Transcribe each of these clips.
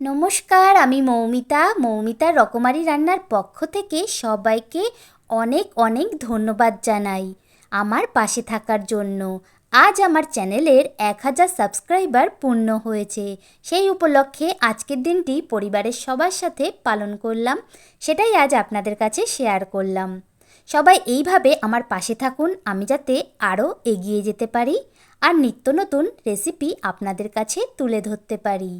নমস্কার, আমি মৌমিতার রকমারি রান্নার পক্ষ থেকে সবাইকে অনেক অনেক ধন্যবাদ জানাই আমার পাশে থাকার জন্য। আজ আমার চ্যানেলের 1000 সাবস্ক্রাইবার পূর্ণ হয়েছে। সেই উপলক্ষে আজকের দিনটি পরিবারের সবার সাথে পালন করলাম, সেটাই আজ আপনাদের কাছে শেয়ার করলাম। সবাই এইভাবে আমার পাশে থাকুন, আমি যাতে আরও এগিয়ে যেতে পারি আর নিত্য নতুন রেসিপি আপনাদের কাছে তুলে ধরতে পারি।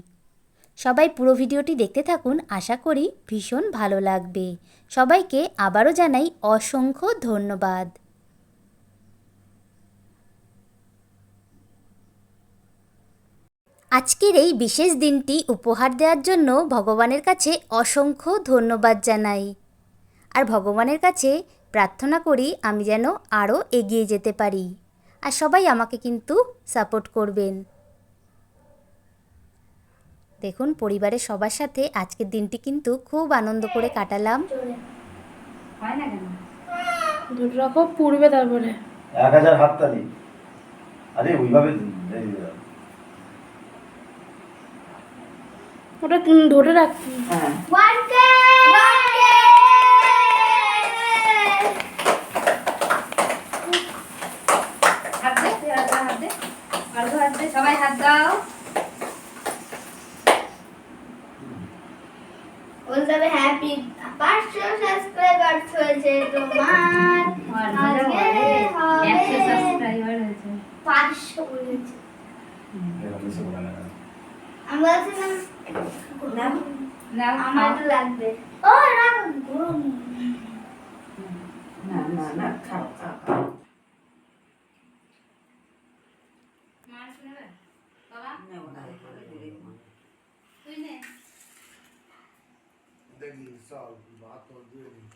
সবাই পুরো ভিডিওটি দেখতে থাকুন, আশা করি ভীষণ ভালো লাগবে। সবাইকে আবারও জানাই অসংখ্য ধন্যবাদ। আজকের এই বিশেষ দিনটি উপহার দেওয়ার জন্য ভগবানের কাছে অসংখ্য ধন্যবাদ জানাই। আর ভগবানের কাছে প্রার্থনা করি আমি যেন আরও এগিয়ে যেতে পারি। আর সবাই আমাকে কিন্তু সাপোর্ট করবেন। দেখুন, পরিবারের সবার সাথে আজকের দিনটি কিন্তু খুব আনন্দ করে কাটালাম। হয় না কেন? দুটো রকম পূর্বে তারপরে 1000 হাততালি। আরে ওইভাবে ওটা ধরে রাখতে হ্যাঁ। হাত দে, তুই হাত দে, হাত দে, সবাই হাত দাও। বলতে হবে হ্যাপি 500 সাবস্ক্রাইবার্স হয়েছে তোমার। আজকে হবে 100 সাবস্ক্রাইবার হয়েছে। 500 বলেছে। আমি বলছিলাম নাও, আমার তো লাগবে। ও রাখ গরম। না, খাও। মা শুনবে? বাবা? তুই নে। দেখি চল ভাত দিয়ে দিই।